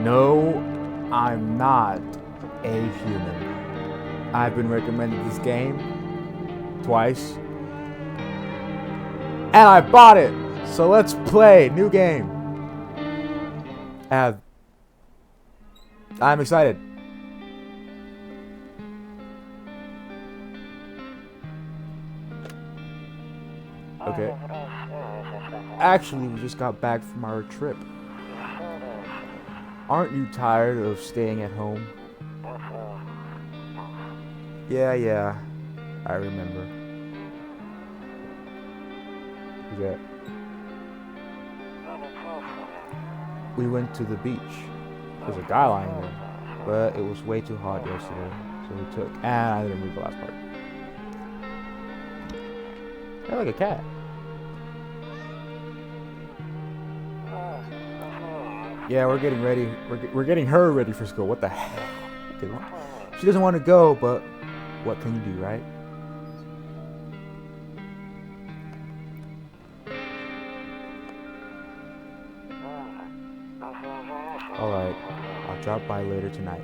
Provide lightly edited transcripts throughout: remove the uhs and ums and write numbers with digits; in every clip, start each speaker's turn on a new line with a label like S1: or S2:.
S1: No, I'm not a human. I've been recommended this game twice, and I bought it. So let's play new game. I'm excited. Okay. Actually, we just got back from our trip. Aren't you tired of staying at home? Yeah, I remember. Yeah. We went to the beach. There's a guy lying there, but it was way too hot yesterday, so we took. And I didn't read the last part. I like a cat. Yeah, we're getting ready. We're getting her ready for school. What the heck? She doesn't want to go, but what can you do, right? Alright, I'll drop by later tonight.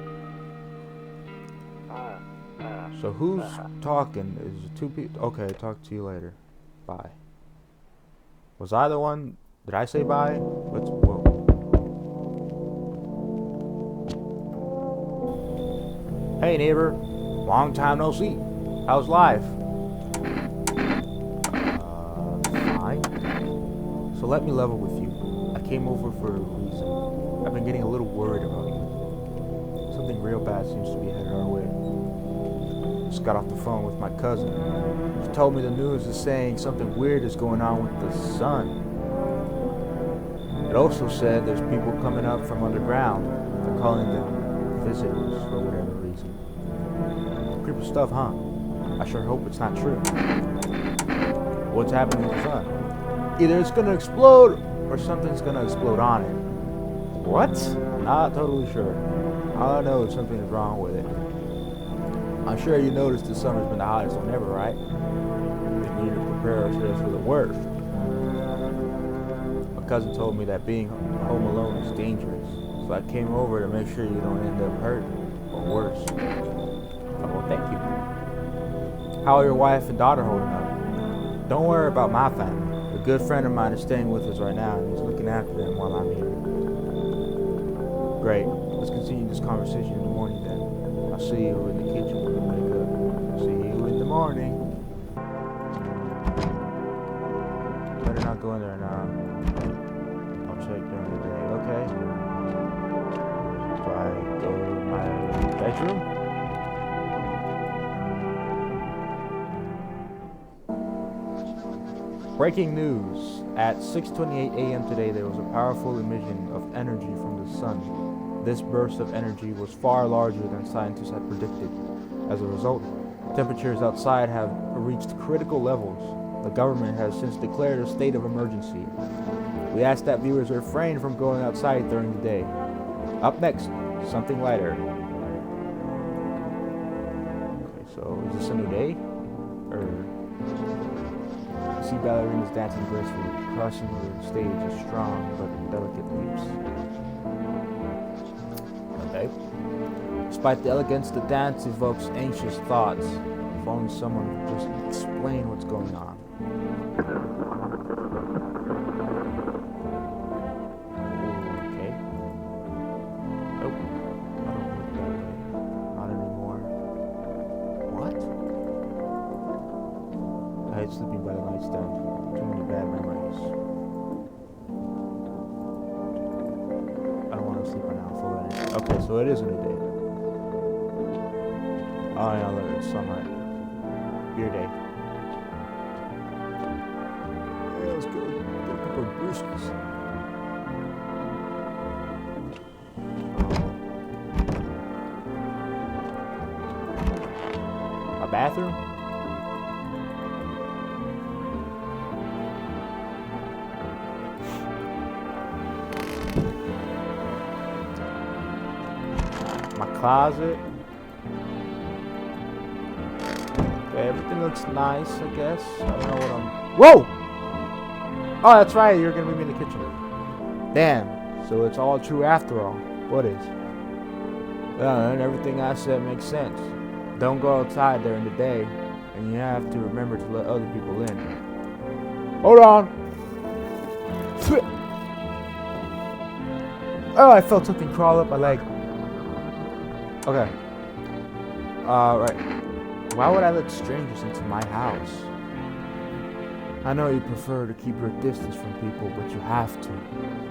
S1: So who's talking? Is it two people? Okay, talk to you later. Bye. Was I the one? Did I say bye? Whoa. Hey neighbor, long time no see. How's life? Fine. So let me level with you. I came over for a reason. I've been getting a little worried about you. Something real bad seems to be headed our way. Just got off the phone with my cousin. She told me the news is saying something weird is going on with the sun. It also said there's people coming up from underground. They're calling them visitors for whatever reason. Creepy stuff, huh? I sure hope it's not true. What's happening to the sun? Either it's gonna explode or something's gonna explode on it. What? Not totally sure. All I know is something is wrong with it. I'm sure you noticed this summer's been the hottest one ever, right? I think we need to prepare ourselves for the worst. My cousin told me that being home alone is dangerous, so I came over to make sure you don't end up hurt or worse. Oh, well, thank you. How are your wife and daughter holding up? Don't worry about my family. A good friend of mine is staying with us right now, and he's looking after them while I'm here. Great. Let's continue this conversation in the morning then. I'll see you in the kitchen when we wake up. See you in the morning. Better not go in there now. I'll check during the day, okay? So I go to my bedroom. Breaking news. At 6:28 a.m. today, there was a powerful emission of energy from the sun. This burst of energy was far larger than scientists had predicted. As a result, temperatures outside have reached critical levels. The government has since declared a state of emergency. We ask that viewers refrain from going outside during the day. Up next, something lighter. Okay, so is this a new day? Or see ballerinas dancing gracefully, crossing the stage as strong but delicate leaps. Okay. Despite the elegance, the dance evokes anxious thoughts. If only someone could just explain what's going on. Okay. Nope. I don't look that way. Not anymore. What? I hate sleeping by the nightstand. Too many bad memories. I don't want to sleep right now. Full energy. Okay, so it is a new day. Oh yeah, look, it's sunlight. Beer day. Yeah, let's go. Get a couple of brewskis. A bathroom? My closet. Okay, everything looks nice, I guess. I don't know what I'm... Whoa! Oh, that's right, you're gonna meet me in the kitchen. Damn, so it's all true after all. What is? And everything I said makes sense. Don't go outside during the day, and you have to remember to let other people in. Hold on. Oh, I felt something crawl up my leg. Okay. Right. Why would I let strangers into my house? I know you prefer to keep your distance from people, but you have to.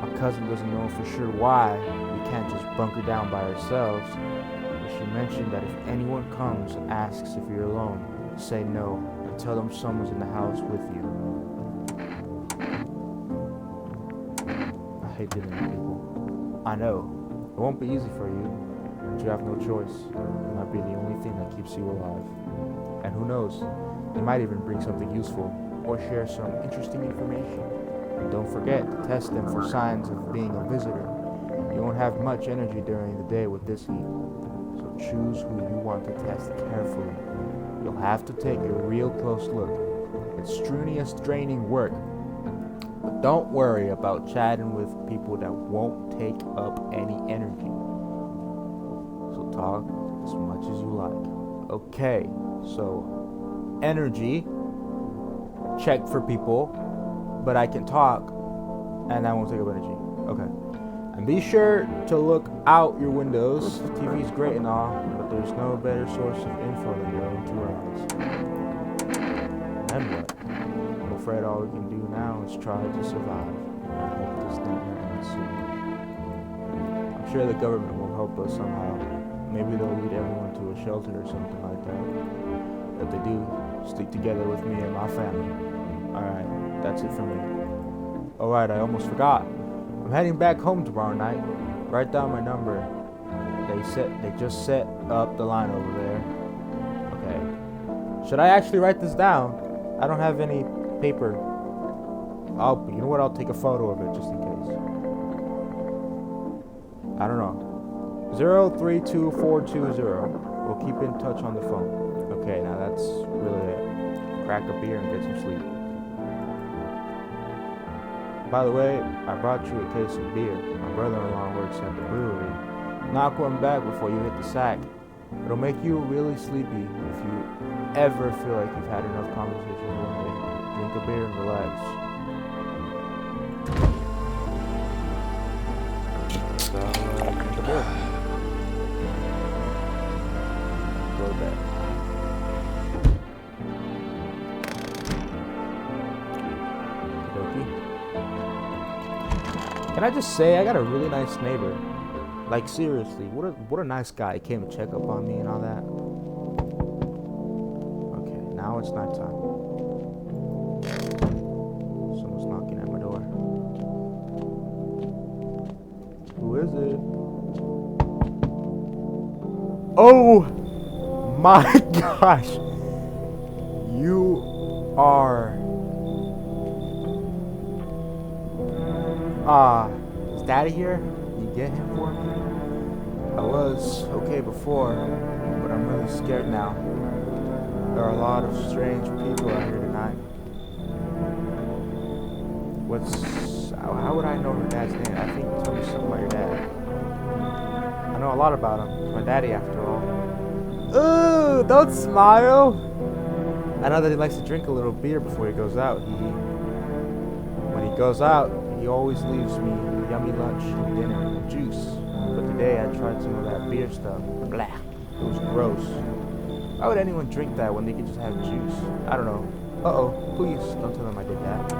S1: My cousin doesn't know for sure why we can't just bunker down by ourselves. But she mentioned that if anyone comes and asks if you're alone, say no and tell them someone's in the house with you. I hate dealing with people. I know. It won't be easy for you, but you have no choice. It might be the only thing that keeps you alive. And who knows, they might even bring something useful or share some interesting information. And don't forget to test them for signs of being a visitor. You won't have much energy during the day with this heat, so choose who you want to test carefully. You'll have to take a real close look. It's strenuous, draining work, but don't worry about chatting with people that won't take up any energy. So talk as much as you like. Okay, so energy. Check for people, but I can talk and I won't take up energy. Okay. And be sure to look out your windows. TV's great and all, but there's no better source of info than your own two eyes. And what? I'm afraid all we can do now is try to survive. I hope this nightmare ends soon. I'm sure the government will help us somehow. Maybe they'll lead everyone to a shelter or something like that. If they do, stick together with me and my family. Alright, that's it for me. Alright, I almost forgot. I'm heading back home tomorrow night. Write down my number. They just set up the line over there. Okay. Should I actually write this down? I don't have any paper. You know what? I'll take a photo of it just in case. I don't know. 032420. We'll keep in touch on the phone. Okay, now that's really it. Crack a beer and get some sleep. By the way, I brought you a case of beer. My brother-in-law works at the brewery. Knock one back before you hit the sack. It'll make you really sleepy if you ever feel like you've had enough conversation one day. Drink a beer and relax. So, drink a beer. Go to bed. Can I just say, I got a really nice neighbor. Like, seriously, what a nice guy. He came to check up on me and all that. Okay, now it's nighttime. Someone's knocking at my door. Who is it? Oh my gosh. You are... is Daddy here? Can you get him for me? I was okay before, but I'm really scared now. There are a lot of strange people out here tonight. How would I know your dad's name? I think you told me something about your dad. I know a lot about him. He's my daddy after all. Ooh, don't smile! I know that he likes to drink a little beer before he goes out. When he goes out, he always leaves me yummy lunch and dinner and juice. But today I tried some of that beer stuff. Blah. It was gross. Why would anyone drink that when they could just have juice? I don't know. Uh-oh. Please don't tell them I did that.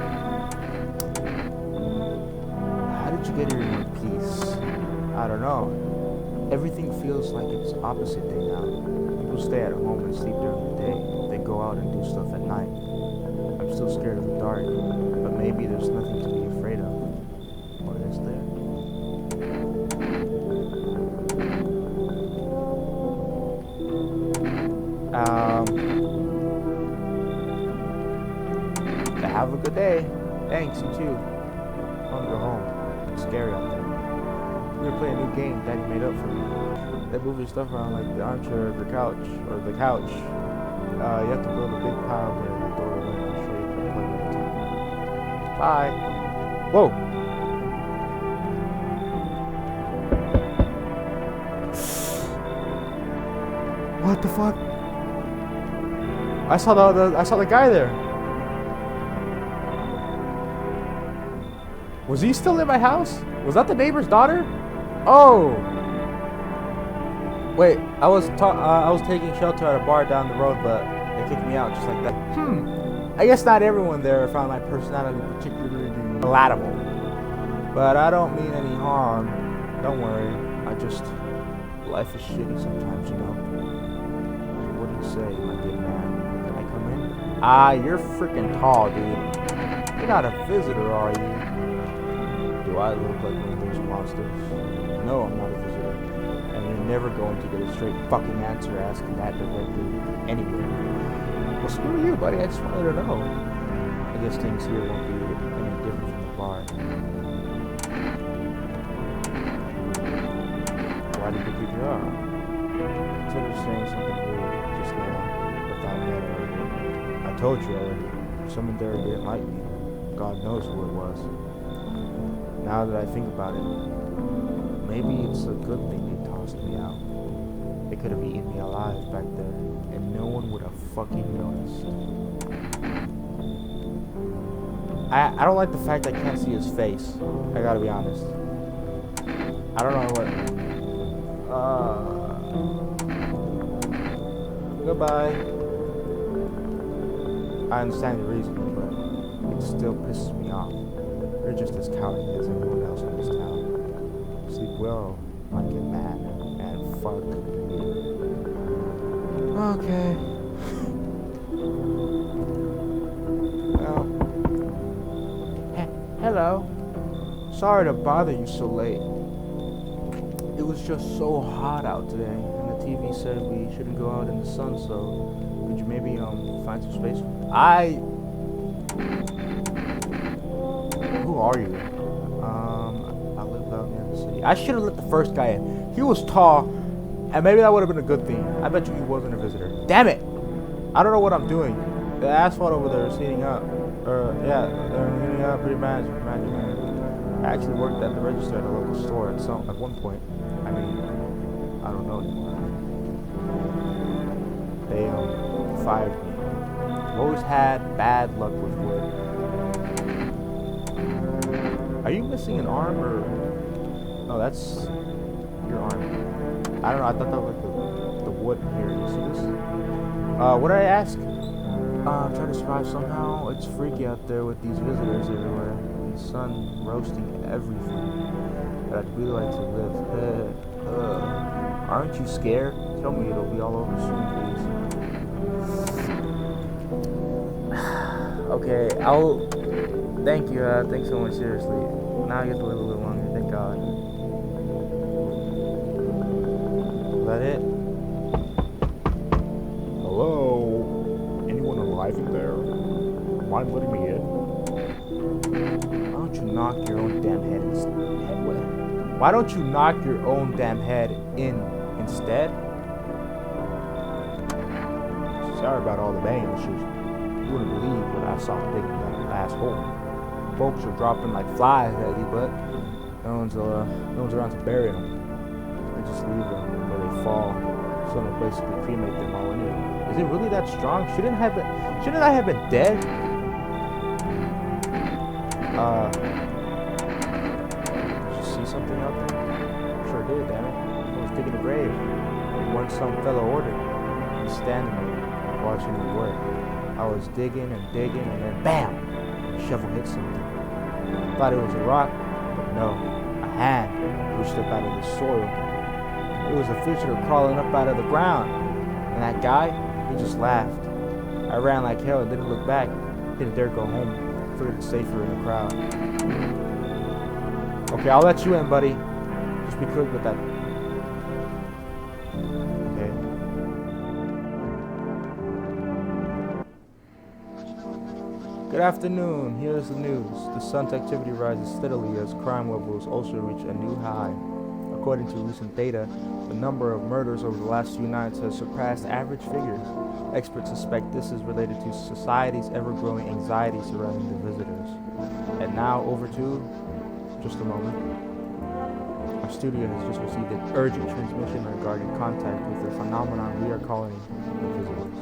S1: How did you get here in one piece? I don't know. Everything feels like it's opposite day now. People stay at home and sleep during the day. They go out and do stuff at night. I'm still scared of the dark, but maybe there's nothing to be afraid of. What is there? Have a good day. Thanks, you too. I want to go home. It's scary out there. We're gonna play a new game Daddy made up for me. They move your stuff around like the armchair or the couch. You have to build a big pile there and throw it away. I'll show you how to play with it. Bye. Whoa. What the fuck? I saw the guy there. Was he still in my house? Was that the neighbor's daughter? Oh. Wait, I was taking shelter at a bar down the road, but they kicked me out just like that. I guess not everyone there found my personality particularly palatable. But I don't mean any harm. Don't worry. Life is shitty sometimes, you know. What do you say, my good man? Can I come in? Ah, you're freaking tall, dude. You're not a visitor, are you? Do I look like one of those monsters? No, I'm not a visitor. And you're never going to get a straight fucking answer asking that directly anyway. Well, screw you, buddy. I just wanted to know. I guess things here won't be any different from the bar. Why did you keep your eye? Instead of saying something rude just now without me. I told you already. Someone there didn't like me. God knows who it was. Now that I think about it, maybe it's a good thing they tossed me out. They could have eaten me alive back there, and no one would have fucking noticed. I don't like the fact I can't see his face. I gotta be honest. I don't know what. Goodbye. I understand the reason, but it still pisses me off. They're just as cowardly as everyone else in this town. Sleep well, my good man, and fuck you. Okay. Well. Hello. Sorry to bother you so late. It was just so hot out today, and the TV said we shouldn't go out in the sun, so could you maybe find some space? Who are you? I live out near the city. I should have let the first guy in. He was tall, and maybe that would have been a good thing. I bet you he wasn't a visitor. Damn it! I don't know what I'm doing. The asphalt over there is heating up. Yeah, they're heating up pretty bad. I actually worked at the register at a local store at one point. I mean, I don't know anymore. They fired me. I've always had bad luck with wood. Are you missing an arm or? No, that's your arm. I don't know. I thought that was like the wood here. You see this? What did I ask? I'm trying to survive somehow. It's freaky out there with these visitors everywhere. The sun roasting everything. But I'd really like to live. Aren't you scared? Tell me it'll be all over soon, please. Okay, thank you. Thanks so much, seriously. Now I get to live a little longer, thank God. Is that it? Hello? Anyone alive in there? Mind letting me in? Why don't you knock your own damn head instead? Why don't you knock your own damn head in instead? Sorry about all the banging issues. You wouldn't believe what I saw digging that last hole. Folks are dropping like flies lately, but no one's around to bury them. They just leave them where they fall. Someone basically cremate them all anyway. Is it really that strong? Shouldn't I have been dead? Did you see something out there? Sure did, damn it. I was digging a grave. When some fellow ordered. He's standing there, watching me work. I was digging, and then BAM! The shovel hit something. Thought it was a rock, but no. A hand pushed up out of the soil. It was a visitor crawling up out of the ground. And that guy, he just laughed. I ran like hell and didn't look back. Didn't dare go home. Figured it's safer in the crowd. Okay, I'll let you in, buddy. Just be quick with that. Okay. Good afternoon. Here's the news. The sun's activity rises steadily as crime levels also reach a new high. According to recent data, the number of murders over the last few nights has surpassed average figures. Experts suspect this is related to society's ever-growing anxiety surrounding the visitors. And now over to, just a moment, a Our studio has just received an urgent transmission regarding contact with the phenomenon we are calling invisibles.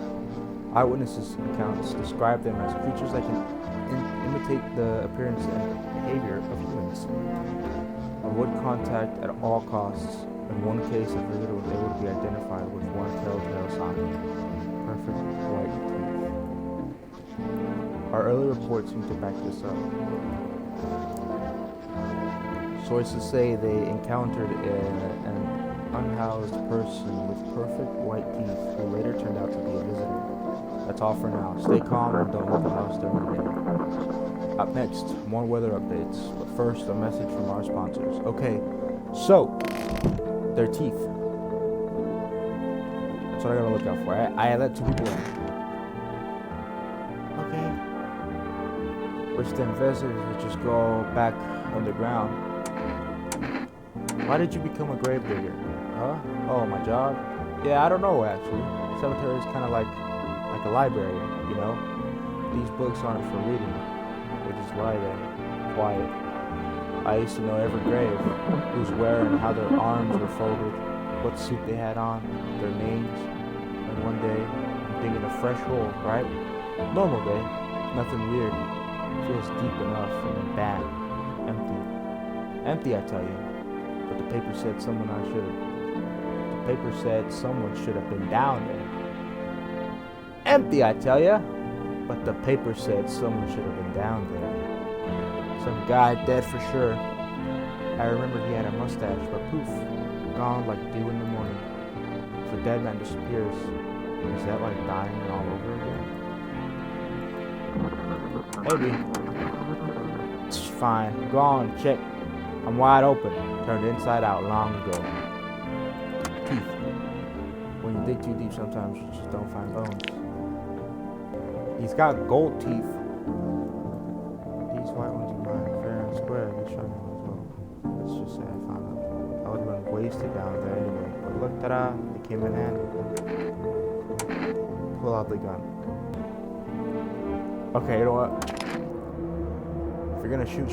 S1: Eyewitnesses' accounts describe them as creatures that can imitate the appearance and behavior of humans. Avoid contact at all costs. In one case, a visitor was able to be identified with one telltale sign: perfect white teeth. Our early reports seem to back this up. Sources say they encountered an unhoused person with perfect white teeth who later turned out to be a visitor. That's all for now. Stay calm and don't leave the house during the day. Up next, more weather updates. But first, a message from our sponsors. Okay, so, their teeth. That's what I gotta look out for. I let 2 people in. Okay. Wish them visitors would just go back underground. Why did you become a gravedigger? Huh? Oh, my job? Yeah, I don't know actually. Cemetery is kind of like a library, you know? These books aren't for reading. They just lie there, quiet. I used to know every grave, who's where and how their arms were folded, what suit they had on, their names. And one day, I'm digging a fresh hole, right? Normal day, nothing weird. Feels deep enough and then bad. Empty. Empty, I tell you. But the paper said someone should have been down there. Empty, I tell ya. But the paper said someone should have been down there. Some guy dead for sure. I remember he had a mustache, but poof, gone like dew in the morning. If a dead man disappears, is that like dying all over again? Maybe. It's fine. Go on, check. I'm wide open. Turned inside out long ago. Teeth. When you dig too deep, sometimes you just don't find bones. He's got gold teeth. These white ones are mine, fair and square. They struck me as well. Let's just say I found them. I would have been wasted down there anyway. But look, ta-da, they came in handy. Pull out the gun. Okay, you know what? If you're gonna shoot,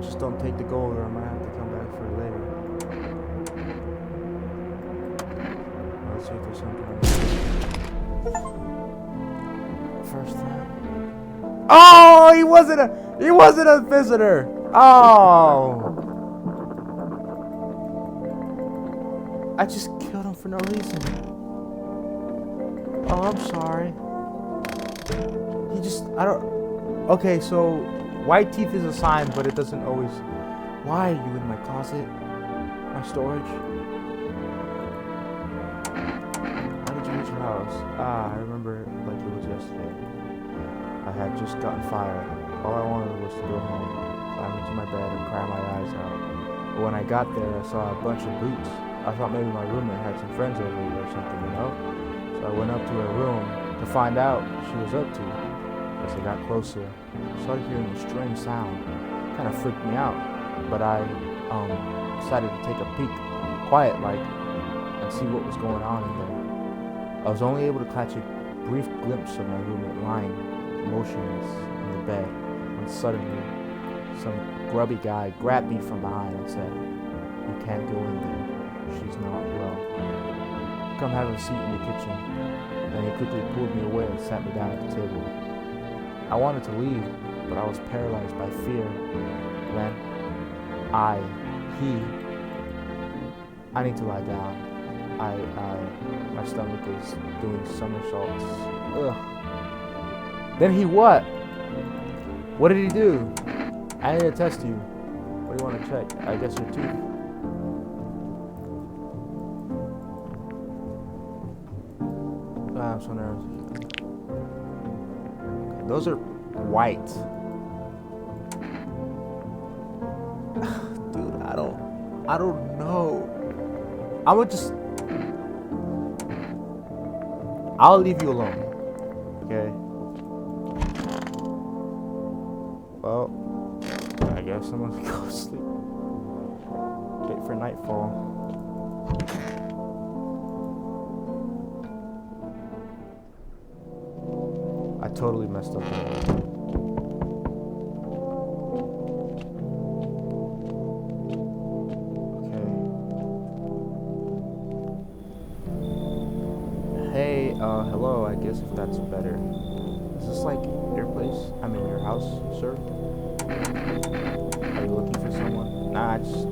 S1: just don't take the gold, or I might have to come back for it later. Let's see if there's something else. First time. Oh, he wasn't a visitor. Oh, I just killed him for no reason. Oh, I'm sorry. Okay, so white teeth is a sign, but it doesn't always. Why are you in my closet? My storage? How did you reach your house? I remember like it was yesterday. I had just gotten fired. All I wanted was to go home, climb into my bed, and cry my eyes out. But when I got there, I saw a bunch of boots. I thought maybe my roommate had some friends over or something, you know? So I went up to her room to find out what she was up to. As I got closer, I started hearing a strange sound. It kind of freaked me out. But I decided to take a peek, quiet like, and see what was going on in there. I was only able to catch a brief glimpse of my roommate lying motionless in the bed when suddenly some grubby guy grabbed me from behind and said, "You can't go in there. She's not well. Come have a seat in the kitchen." Then he quickly pulled me away and sat me down at the table. I wanted to leave, but I was paralyzed by fear. Then I need to lie down. My stomach is doing somersaults. Ugh. Then he what? What did he do? I need to test you. What do you want to check? I guess your teeth. I'm so nervous. Okay, those are white. Dude, I don't know. I'll leave you alone. Okay. Well, I guess I'm gonna go to sleep. Wait for nightfall. I totally messed up there. Okay. Hello, I guess if that's better. Is this like your place? I mean, your house, sir? Are you looking for someone? Nah, I just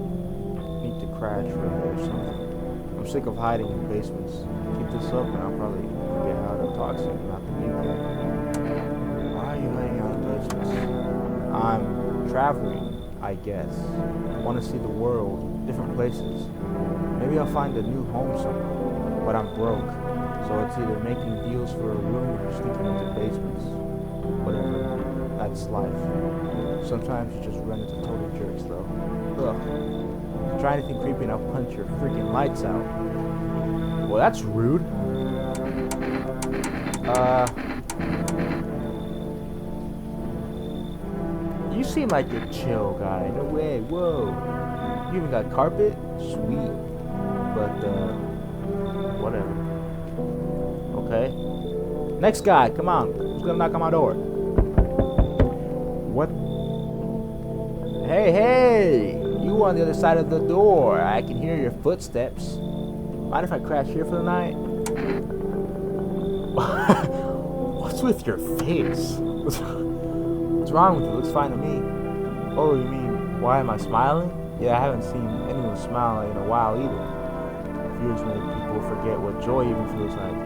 S1: need to crash or something. I'm sick of hiding in basements. Keep this up and I'll probably forget how to talk to you, not to be here. Why are you hiding out in basements? I'm traveling, I guess. I want to see the world, different places. Maybe I'll find a new home somewhere, but I'm broke. So it's either making deals for a room or sneaking into basements. Whatever. That's life. Sometimes you just run into total jerks though. Ugh. Try anything creepy and I'll punch your freaking lights out. Well, that's rude. You seem like a chill guy. No way. Whoa. You even got carpet? Sweet. But, whatever. Okay. Next guy, come on. Who's gonna knock on my door? What? Hey! You on the other side of the door. I can hear your footsteps. Mind if I crash here for the night? What's with your face? What's wrong with you? Looks fine to me. Oh, you mean, why am I smiling? Yeah, I haven't seen anyone smile in a while either. Fears make people forget what joy even feels like.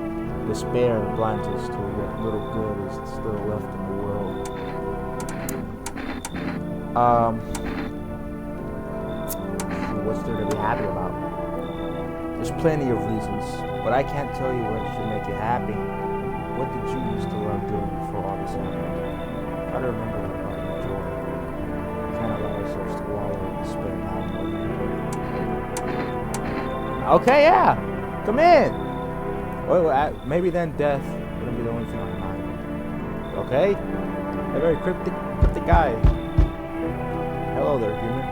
S1: Despair blinds us to what little good is still left in the world. What's there to be happy about? There's plenty of reasons, but I can't tell you what should make you happy. What did you used to love doing before all this happened? Try to remember what brought you joy. We can't allow ourselves to wallow in despair now. Okay, yeah, come in. Well, maybe then death wouldn't be the only thing on your mind. Okay? A very cryptic guy. Hello there, human.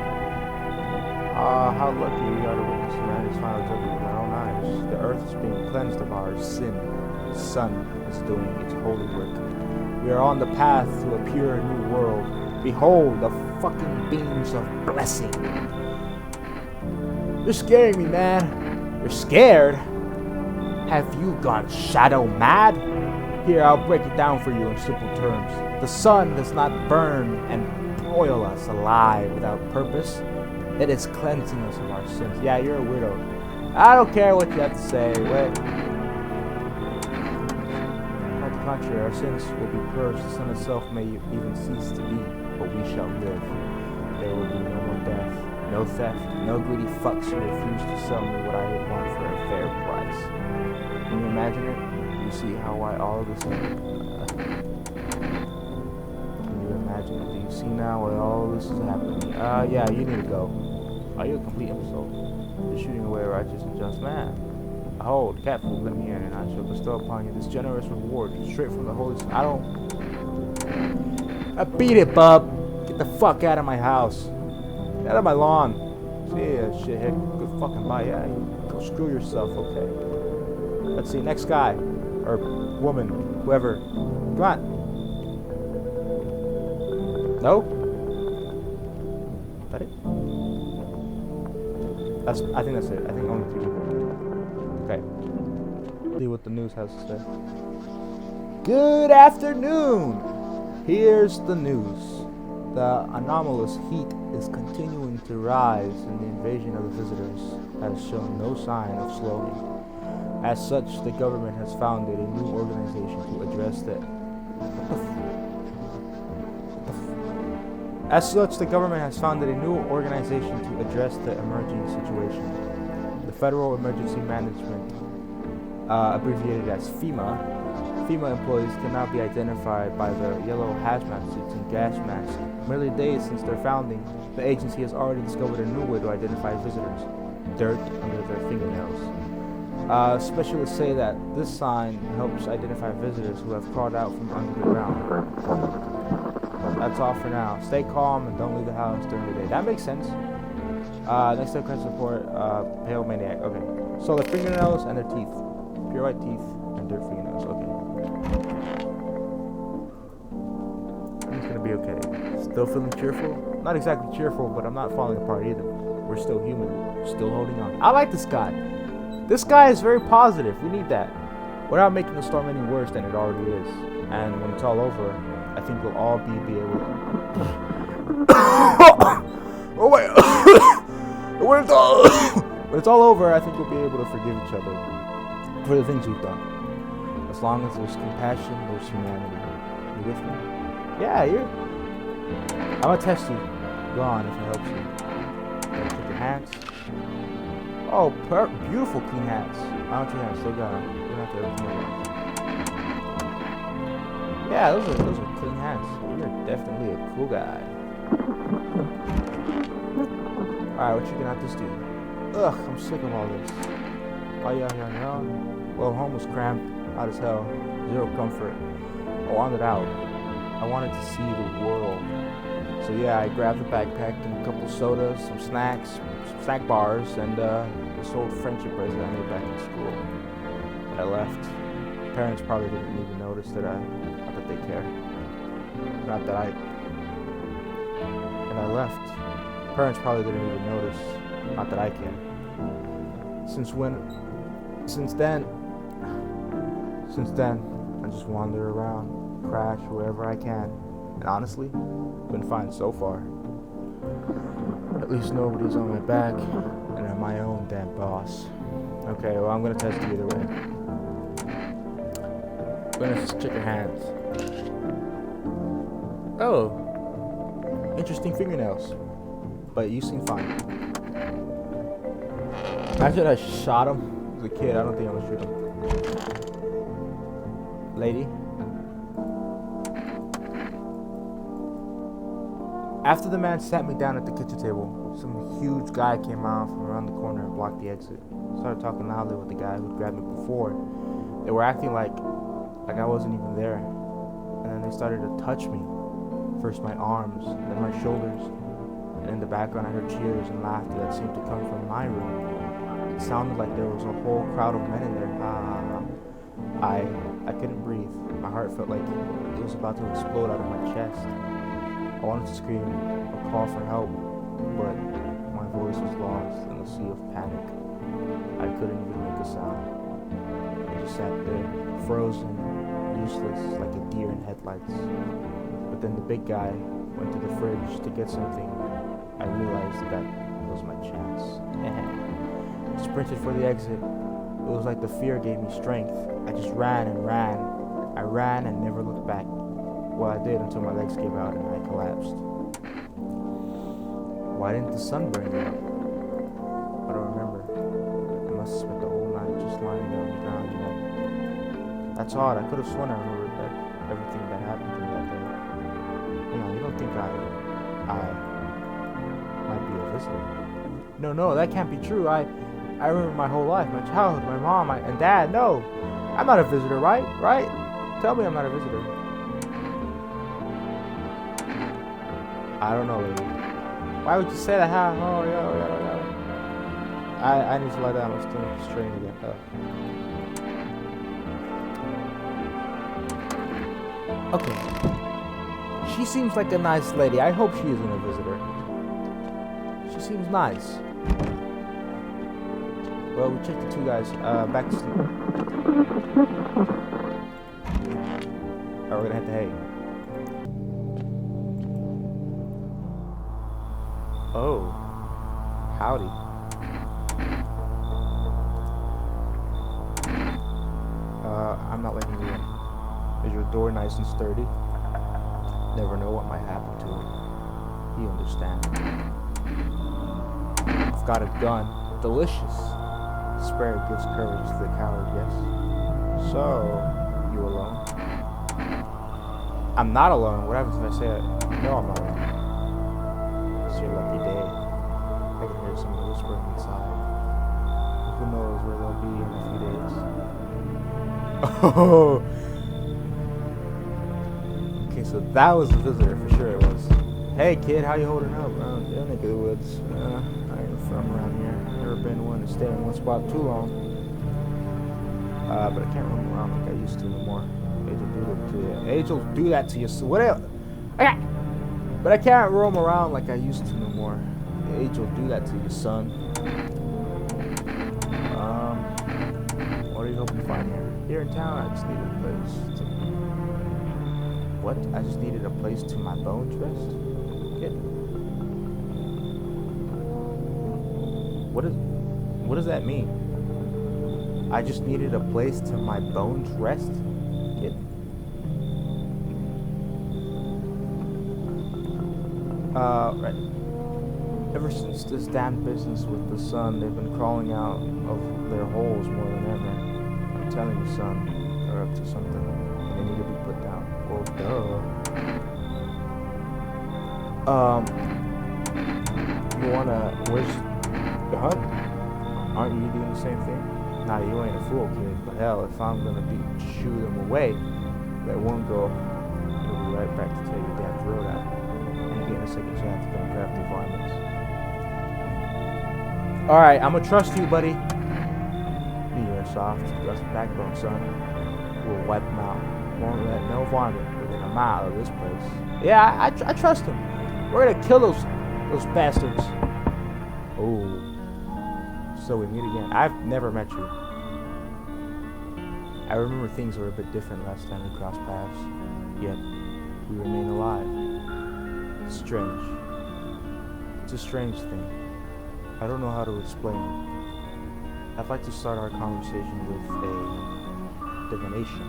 S1: How lucky we are to witness humanity's final judgment with our own eyes. The earth is being cleansed of our sin. The sun is doing its holy work. We are on the path to a pure new world. Behold the fucking beams of blessing. You're scaring me, man. You're scared? Have you gone shadow mad? Here, I'll break it down for you in simple terms. The sun does not burn and broil us alive without purpose. It is cleansing us of our sins. Yeah, you're a weirdo. I don't care what you have to say. Wait. On the contrary, our sins will be purged. The sun itself may even cease to be, but we shall live. There will be no more death, no theft, no greedy fucks who refuse to sell me what I would want for a fair price. Can you imagine it? You see why all of this can you imagine it? Do you see now why all of this is happening? Yeah, you need to go. Are you a complete imbecile? You're shooting away a righteous and just man. Behold, cat food, let me in, and I shall bestow upon you this generous reward, straight from the holy... I beat it, bub! Get the fuck out of my house. Get out of my lawn. See ya, shithead. Good fucking bye, yeah. Go screw yourself, okay. Let's see, next guy. Or woman, whoever. Come on. No? Is that it? I think that's it. I think only 2 people. Okay. See what the news has to say. Good afternoon! Here's the news. The anomalous heat is continuing to rise and the invasion of the visitors has shown no sign of slowing. As such, the government has founded a new organization to address the... As such, the government has founded a new organization to address the emerging situation. The Federal Emergency Management, abbreviated as FEMA, FEMA employees can now be identified by their yellow hazmat suits and gas masks. Merely days since their founding, the agency has already discovered a new way to identify visitors: dirt under their fingernails. Specialists say that this sign helps identify visitors who have crawled out from under the ground. That's all for now. Stay calm and don't leave the house during the day. That makes sense. Next up, crisis support, pale maniac. Okay. So their fingernails and their teeth. Pure white teeth and dirt fingernails. Okay. It's gonna be okay. Still feeling cheerful? Not exactly cheerful, but I'm not falling apart either. We're still human. Still holding on. I like this guy. This guy is very positive. We need that. without making the storm any worse than it already is. And when it's all over, I think we'll all be able to... Oh wait! When it's all over, I think we'll be able to forgive each other for the things we've done. As long as there's compassion, there's humanity. You with me? Yeah, I'm gonna test you. Go on if it helps you. Check your hands. Oh, beautiful clean hands. Why don't you have still got them? You don't have to open them. Yeah, those are clean hands. You're definitely a cool guy. Alright, what you gonna have to do? Ugh, I'm sick of all this. Oh yeah, yeah. Well, home was cramped, hot as hell, zero comfort. I wanted out. I wanted to see the world. So yeah, I grabbed a backpack and a couple sodas, some snacks, some snack bars, and this old friendship bracelet I made back in school. And I left. Parents probably didn't even notice that not that they care. Not that And I left. Parents probably didn't even notice. Not that I care. Since then, I just wander around, crash wherever I can. And honestly, been fine so far. At least nobody's on my back, and I'm my own damn boss. Okay, well, I'm gonna test you either way. I'm gonna just check your hands. Oh, interesting fingernails. But you seem fine. Imagine I shot him as a kid. I don't think I'm gonna shoot him. Lady. After the man sat me down at the kitchen table, some huge guy came out from around the corner and blocked the exit. Started talking loudly with the guy who'd grabbed me before. They were acting like I wasn't even there. And then they started to touch me. First my arms, then my shoulders. And in the background I heard cheers and laughter that seemed to come from my room. It sounded like there was a whole crowd of men in there. I couldn't breathe. My heart felt like it was about to explode out of my chest. I wanted to scream or call for help, but my voice was lost in a sea of panic. I couldn't even make a sound. I just sat there, frozen, useless, like a deer in headlights. But then the big guy went to the fridge to get something. I realized that was my chance. I sprinted for the exit. It was like the fear gave me strength. I just ran and ran. I ran and never looked back. Well, I did until my legs gave out and I collapsed. Why didn't the sun burn me up? I don't remember. I must have spent the whole night just lying down on the ground, you know. That's odd. I could have sworn I remembered that everything that happened to me that day. You don't think I might be a visitor? No, that can't be true. I remember my whole life, my childhood, my mom, and dad. No, I'm not a visitor, right? Right? Tell me I'm not a visitor. I don't know, lady. Why would you say that? How? Oh, yeah. I need to lie down. I'm still straining again. Okay. She seems like a nice lady. I hope she isn't a visitor. She seems nice. Well, we checked the two guys. Back to sleep. Alright, we're gonna head to hay. Oh. Howdy. I'm not letting you in. Is your door nice and sturdy? Never know what might happen to it. You understand. I've got a gun. Delicious. Spare gives courage to the coward, yes? So, you alone? I'm not alone. What happens if I say it? No, I'm not alone. It's your lucky day. I can hear someone whispering inside. Who knows where they'll be in a few days? Oh! Okay, so that was the visitor, for sure it was. Hey kid, how you holding up? Your neck of the woods. I ain't from around here. Never been one to stay in one spot too long. But I can't roam around like I used to no more. Age will do that to you. Age will do that to you. So whatever. Okay. But I can't roam around like I used to no more. Age will do that to you, son. What are you help you find here in town. I just needed a place to... What? I just needed a place to my bones rest? Kid? What does that mean? I just needed a place to my bones rest? Kid? Right. Ever since this damn business with the sun, they've been crawling out of their holes more than ever. I'm telling you, son, they're up to something, and they need to be put down. Well, duh. You wanna... Where's the hunt? Aren't you doing the same thing? Nah, you ain't a fool, kid, but hell, if I'm gonna shoo them away, let one go, you'll be right back to tell your damn throat out. And getting a second chance to come craft the varmints. Alright, I'ma trust you, buddy. You're soft, just backbone, son. We'll wipe them out. Won't let no varmint within a mile of this place. Yeah, I trust him. We're gonna kill those bastards. Oh. So we meet again. I've never met you. I remember things were a bit different last time we crossed paths. Yet, we remain alive. It's strange. It's a strange thing. I don't know how to explain it. I'd like to start our conversation with a divination.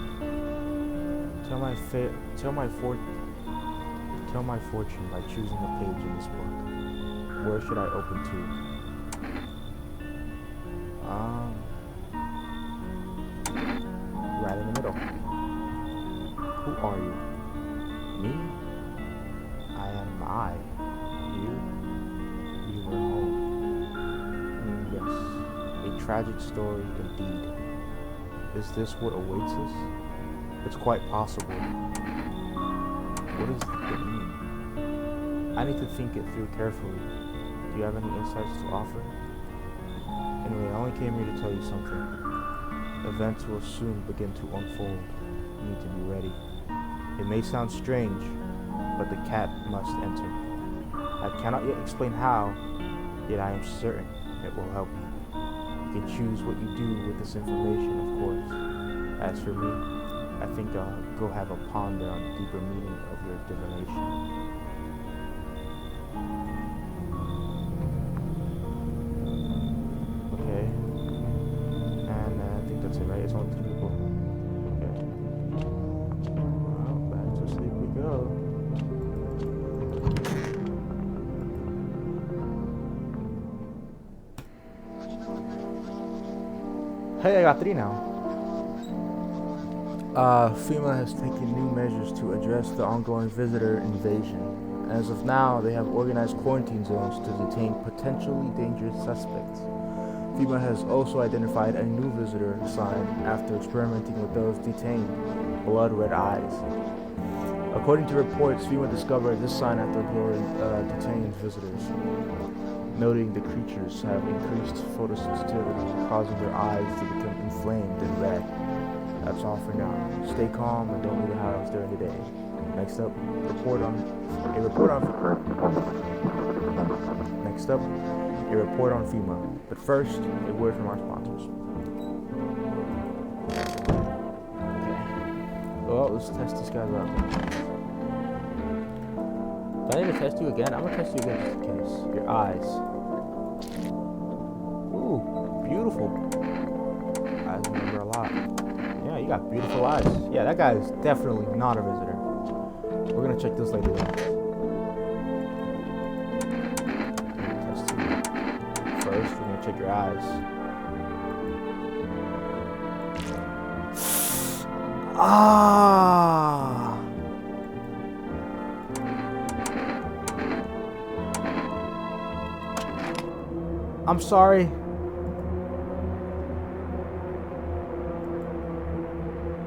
S1: Tell my fortune by choosing a page in this book. Where should I open to? Right in the middle. Who are you? Me? I am I. You? You were home. Yes. A tragic story indeed. Is this what awaits us? It's quite possible. What does it mean? I need to think it through carefully. Do you have any insights to offer? Anyway, I only came here to tell you something. Events will soon begin to unfold. You need to be ready. It may sound strange, but the cat must enter. I cannot yet explain how, yet I am certain it will help you. You can choose what you do with this information, of course. As for me, I think I'll go have a ponder on the deeper meaning of your divination. Okay. And I think that's it, right? It's only 2 people. Okay. Well, back to sleep we go. Hey, I got 3 now. FEMA has taken new measures to address the ongoing visitor invasion. As of now, they have organized quarantine zones to detain potentially dangerous suspects. FEMA has also identified a new visitor sign after experimenting with those detained: blood red eyes. According to reports, FEMA discovered this sign after detained visitors, noting the creatures have increased photosensitivity, causing their eyes to become inflamed and red. That's all for now. Stay calm and don't leave the house during the day. Next up, a report on FEMA. But first, a word from our sponsors. Okay. Well, let's test this guy out. Do I need to test you again? I'm gonna test you again just in case. Your eyes. Ooh, beautiful. Eyes remember a lot. Yeah, you got beautiful eyes. Yeah, that guy is definitely not a visitor. We're gonna check this later. Test you. First, we're gonna check your eyes. Ah. I'm sorry.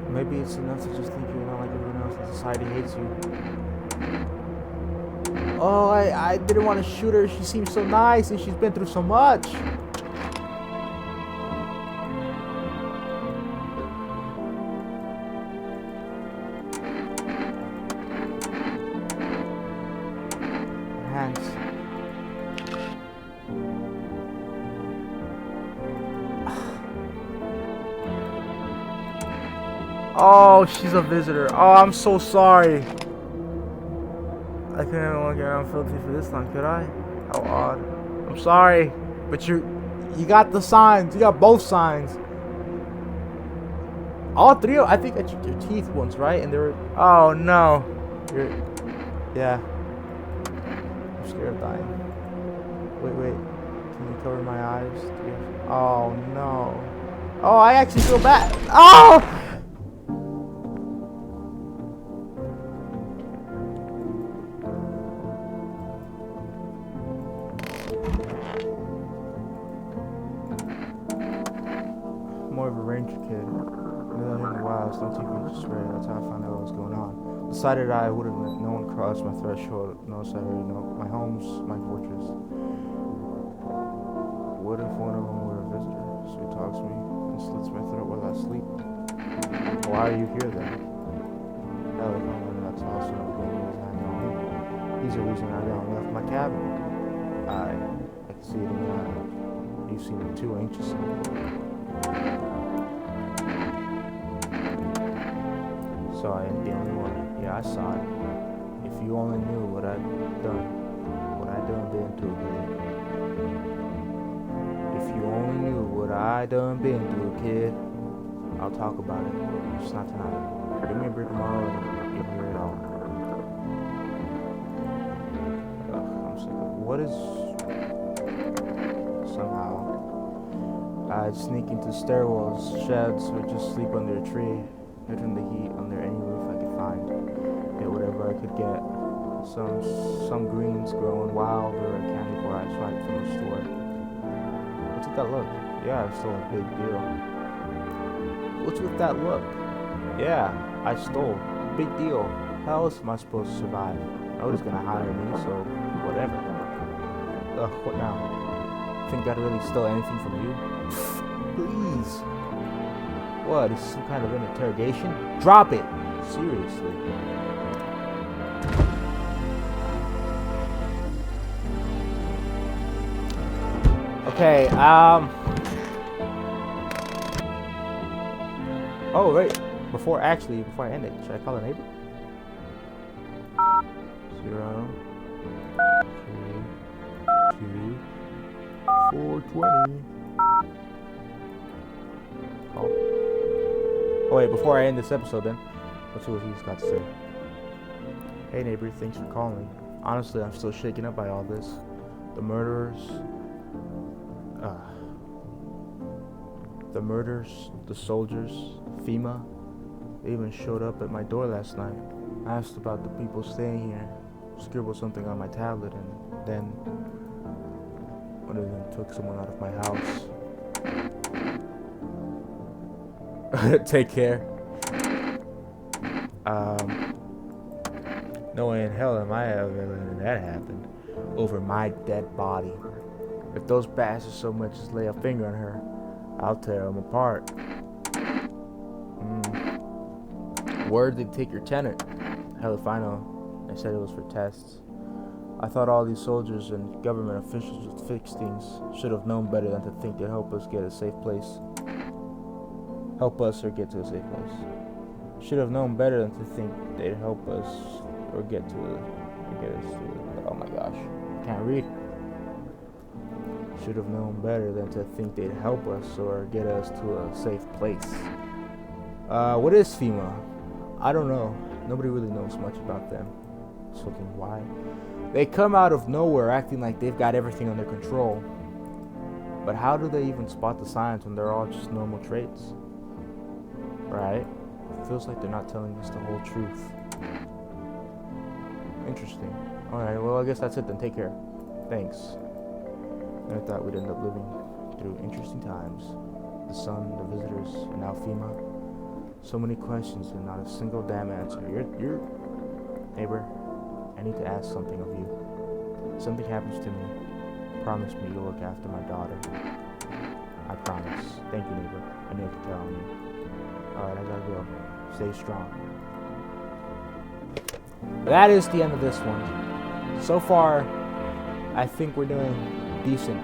S1: Maybe it's enough to just think you're not like everyone else and society hates you. Oh, I didn't want to shoot her. She seems so nice and she's been through so much. Hands. Oh, she's a visitor. Oh, I'm so sorry. I couldn't even walk around filthy for this long, could I? How odd. I'm sorry, but you got the signs. You got both signs. All three of, I think I checked your teeth once, right? And they were, oh no. Yeah. I'm scared of dying. Wait. Can you cover my eyes? Oh no. Oh, I actually feel bad. Oh! More of a ranger kid. Living in the wilds, don't take me to swear. That's how I found out what was going on. Decided I wouldn't let no one cross my threshold. Notice I already know. My home's my fortress. What if one of them were a visitor? So he talks to me and slits my throat while I sleep. Why are you here then? Hell, if I'm in that house, you know, hanging on me. He's the reason I don't left my cabin. I can see it in your eyes. You seem too anxious. So I ain't the only one. Yeah, I saw it. If you only knew what I'd done been through, kid. If you only knew what I done been through, kid. I'll talk about it. Just not tonight. Give me a break tomorrow and you'll hear it all. I'm sick of what is. Somehow I'd sneak into stairwells, sheds, or just sleep under a tree, hidden the heat under any roof I could find. Get whatever I could get. Some greens growing wild or a candy bar I swiped from the store. What's with that look? Yeah, I stole a big deal. What's with that look? Yeah, I stole. Big deal. How else am I supposed to survive? Nobody's gonna hire me, so whatever. Ugh, what now? Think I'd really steal anything from you? Please. What, is this some kind of an interrogation? Drop it! Seriously. Okay, oh, wait. Before I end it, should I call a neighbor? 0, 3, 2, 420. Call. Oh wait, before I end this episode then, let's see what he's got to say. Hey neighbor, thanks for calling. Honestly, I'm still shaken up by all this. The murderers, the soldiers, FEMA, they even showed up at my door last night. I asked about the people staying here, scribbled something on my tablet, and then one of them took someone out of my house. Take care. No way in hell am I ever letting that happen over my dead body. If those bastards so much as lay a finger on her, I'll tear them apart. Word, they'd take your tenant. Hell if I know. They said it was for tests. I thought all these soldiers and government officials would fix things. Should have known better than to think they'd help us get a safe place. Help us or get to a safe place. Should have known better than to think they'd help us or get us to oh my gosh. Can't read. Should have known better than to think they'd help us or get us to a safe place. What is FEMA? I don't know. Nobody really knows much about them. So then why? They come out of nowhere acting like they've got everything under control. But how do they even spot the signs when they're all just normal traits? Right? It feels like they're not telling us the whole truth. Interesting. Alright, well I guess that's it then. Take care. Thanks. I thought we'd end up living through interesting times. The sun, the visitors, and now FEMA. So many questions and not a single damn answer. You're neighbor, I need to ask something of you. If something happens to me, promise me you'll look after my daughter. I promise. Thank you, neighbor. I knew I could count on you. Alright, I gotta go. Stay strong. That is the end of this one. So far, I think we're doing decent.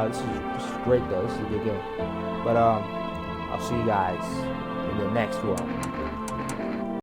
S1: This is great though. This is a good game. But I'll see you guys in the next one.